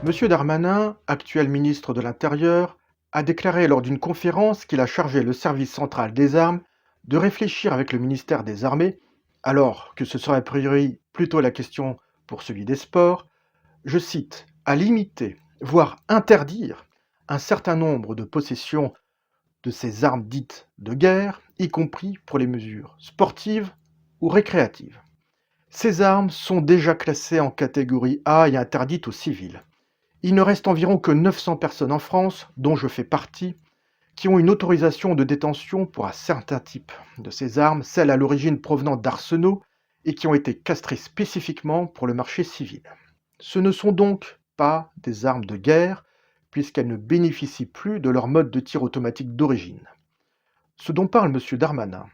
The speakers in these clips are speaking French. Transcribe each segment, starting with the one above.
Monsieur Darmanin, actuel ministre de l'Intérieur, a déclaré lors d'une conférence qu'il a chargé le service central des armes de réfléchir avec le ministère des Armées, alors que ce serait a priori plutôt la question pour celui des sports, je cite, à limiter, voire interdire un certain nombre de possessions de ces armes dites de guerre, y compris pour les mesures sportives ou récréatives. Ces armes sont déjà classées en catégorie A et interdites aux civils. Il ne reste environ que 900 personnes en France, dont je fais partie, qui ont une autorisation de détention pour un certain type de ces armes, celles à l'origine provenant d'arsenaux et qui ont été castrées spécifiquement pour le marché civil. Ce ne sont donc pas des armes de guerre, puisqu'elles ne bénéficient plus de leur mode de tir automatique d'origine. Ce dont parle M. Darmanin,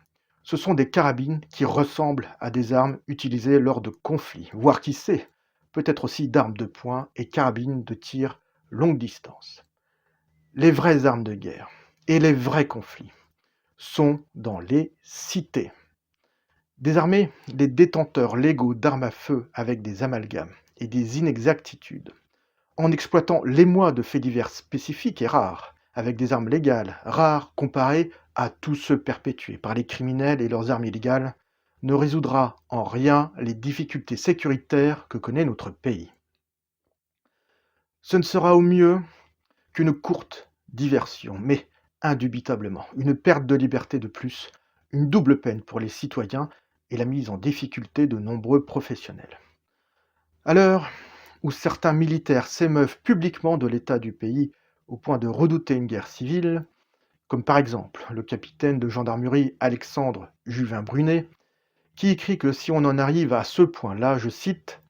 ce sont des carabines qui ressemblent à des armes utilisées lors de conflits, voire qui sait, peut-être aussi d'armes de poing et carabines de tir longue distance. Les vraies armes de guerre et les vrais conflits sont dans les cités. Désormais, les détenteurs légaux d'armes à feu avec des amalgames et des inexactitudes, en exploitant l'émoi de faits divers spécifiques et rares, avec des armes légales, rares comparées à tous ceux perpétués par les criminels et leurs armes illégales, ne résoudra en rien les difficultés sécuritaires que connaît notre pays. Ce ne sera au mieux qu'une courte diversion, mais indubitablement une perte de liberté de plus, une double peine pour les citoyens et la mise en difficulté de nombreux professionnels. À l'heure où certains militaires s'émeuvent publiquement de l'état du pays au point de redouter une guerre civile, comme par exemple le capitaine de gendarmerie Alexandre Juvin-Brunet, qui écrit que si on en arrive à ce point-là, je cite,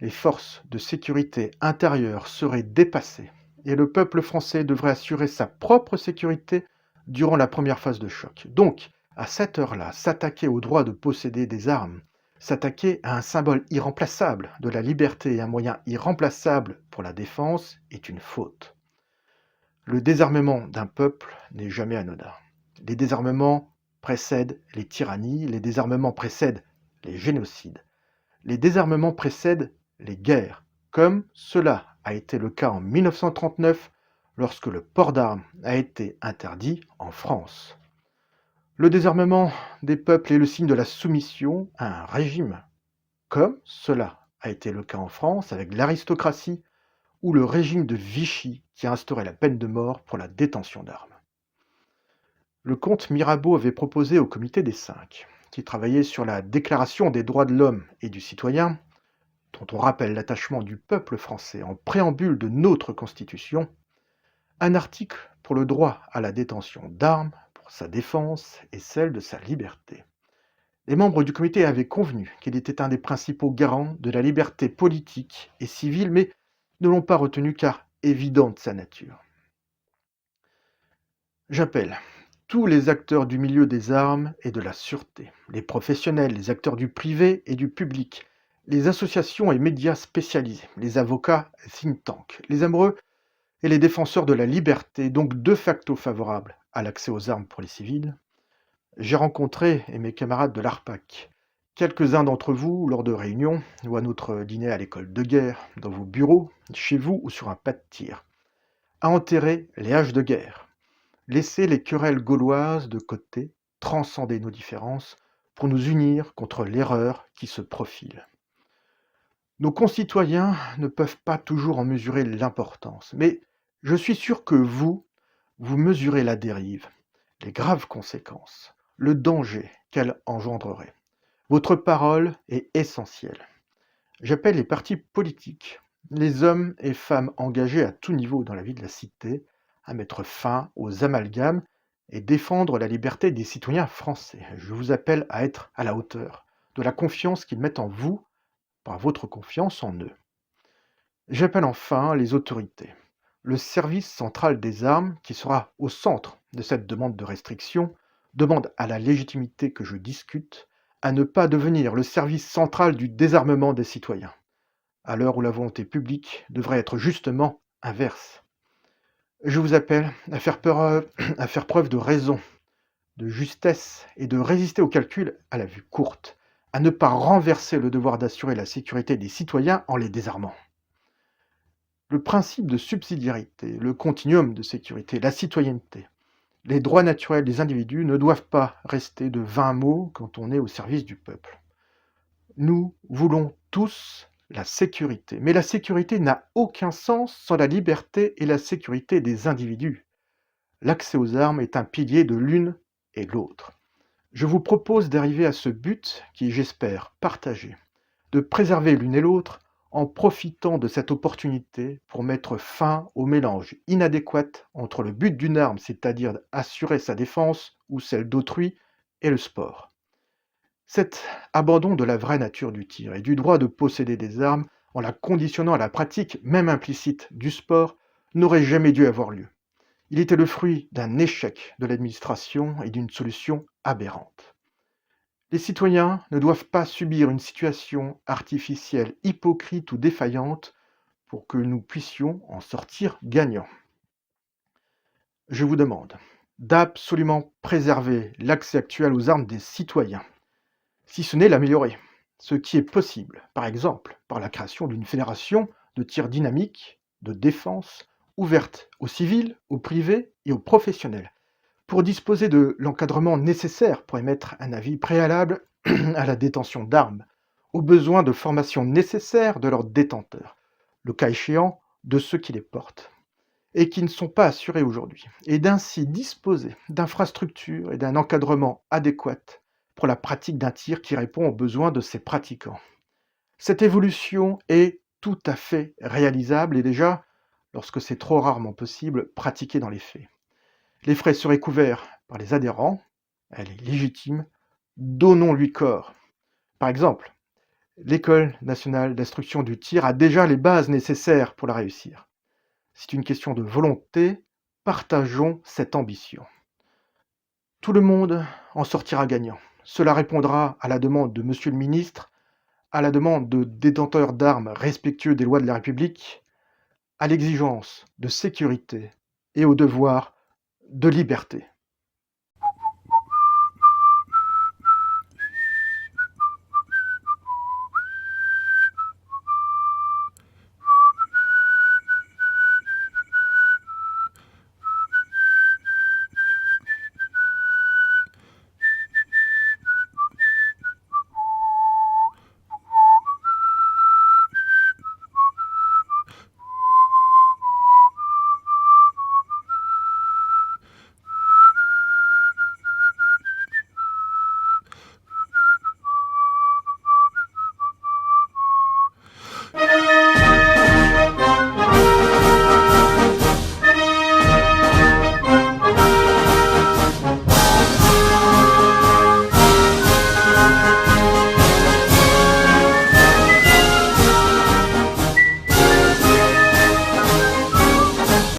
les forces de sécurité intérieure seraient dépassées et le peuple français devrait assurer sa propre sécurité durant la première phase de choc. Donc, à cette heure-là, s'attaquer au droit de posséder des armes, s'attaquer à un symbole irremplaçable de la liberté et un moyen irremplaçable pour la défense est une faute. Le désarmement d'un peuple n'est jamais anodin. Les désarmements précèdent les tyrannies, les désarmements précèdent les génocides, les désarmements précèdent les guerres, comme cela a été le cas en 1939 lorsque le port d'armes a été interdit en France. Le désarmement des peuples est le signe de la soumission à un régime, comme cela a été le cas en France avec l'aristocratie ou le régime de Vichy qui a instauré la peine de mort pour la détention d'armes. Le comte Mirabeau avait proposé au Comité des Cinq, qui travaillait sur la Déclaration des droits de l'homme et du citoyen, dont on rappelle l'attachement du peuple français en préambule de notre Constitution, un article pour le droit à la détention d'armes, pour sa défense et celle de sa liberté. Les membres du comité avaient convenu qu'il était un des principaux garants de la liberté politique et civile, mais ne l'ont pas retenu car évident de sa nature. J'appelle tous les acteurs du milieu des armes et de la sûreté, les professionnels, les acteurs du privé et du public, les associations et médias spécialisés, les avocats, les think tanks, les amoureux et les défenseurs de la liberté, donc de facto favorables à l'accès aux armes pour les civils. J'ai rencontré, et mes camarades de l'ARPAC, quelques-uns d'entre vous lors de réunions ou à notre dîner à l'école de guerre, dans vos bureaux, chez vous ou sur un pas de tir, à enterrer les haches de guerre, laisser les querelles gauloises de côté, transcender nos différences pour nous unir contre l'erreur qui se profile. Nos concitoyens ne peuvent pas toujours en mesurer l'importance, mais je suis sûr que vous mesurez la dérive, les graves conséquences, le danger qu'elle engendrerait. Votre parole est essentielle. J'appelle les partis politiques, les hommes et femmes engagés à tout niveau dans la vie de la cité, à mettre fin aux amalgames et défendre la liberté des citoyens français. Je vous appelle à être à la hauteur de la confiance qu'ils mettent en vous par votre confiance en eux. J'appelle enfin les autorités, le service central des armes qui sera au centre de cette demande de restriction, demande à la légitimité que je discute, à ne pas devenir le service central du désarmement des citoyens, à l'heure où la volonté publique devrait être justement inverse. Je vous appelle à faire preuve de raison, de justesse et de résister au calcul à la vue courte, à ne pas renverser le devoir d'assurer la sécurité des citoyens en les désarmant. Le principe de subsidiarité, le continuum de sécurité, la citoyenneté, les droits naturels des individus ne doivent pas rester de vains mots quand on est au service du peuple. Nous voulons tous la sécurité, mais la sécurité n'a aucun sens sans la liberté et la sécurité des individus. L'accès aux armes est un pilier de l'une et l'autre. Je vous propose d'arriver à ce but qui, j'espère, partagé, de préserver l'une et l'autre en profitant de cette opportunité pour mettre fin au mélange inadéquat entre le but d'une arme, c'est-à-dire assurer sa défense ou celle d'autrui, et le sport. Cet abandon de la vraie nature du tir et du droit de posséder des armes en la conditionnant à la pratique, même implicite, du sport n'aurait jamais dû avoir lieu. Il était le fruit d'un échec de l'administration et d'une solution aberrante. Les citoyens ne doivent pas subir une situation artificielle, hypocrite ou défaillante pour que nous puissions en sortir gagnants. Je vous demande d'absolument préserver l'accès actuel aux armes des citoyens, si ce n'est l'améliorer, ce qui est possible, par exemple, par la création d'une fédération de tir dynamique, de défense, ouverte aux civils, aux privés et aux professionnels, pour disposer de l'encadrement nécessaire pour émettre un avis préalable à la détention d'armes, aux besoins de formation nécessaires de leurs détenteurs, le cas échéant de ceux qui les portent, et qui ne sont pas assurés aujourd'hui, et d'ainsi disposer d'infrastructures et d'un encadrement adéquat pour la pratique d'un tir qui répond aux besoins de ses pratiquants. Cette évolution est tout à fait réalisable et déjà, lorsque c'est trop rarement possible, pratiquée dans les faits. Les frais seraient couverts par les adhérents, elle est légitime, donnons-lui corps. Par exemple, l'École nationale d'instruction du tir a déjà les bases nécessaires pour la réussir. C'est une question de volonté, partageons cette ambition. Tout le monde en sortira gagnant. Cela répondra à la demande de Monsieur le ministre, à la demande de détenteurs d'armes respectueux des lois de la République, à l'exigence de sécurité et au devoir de liberté.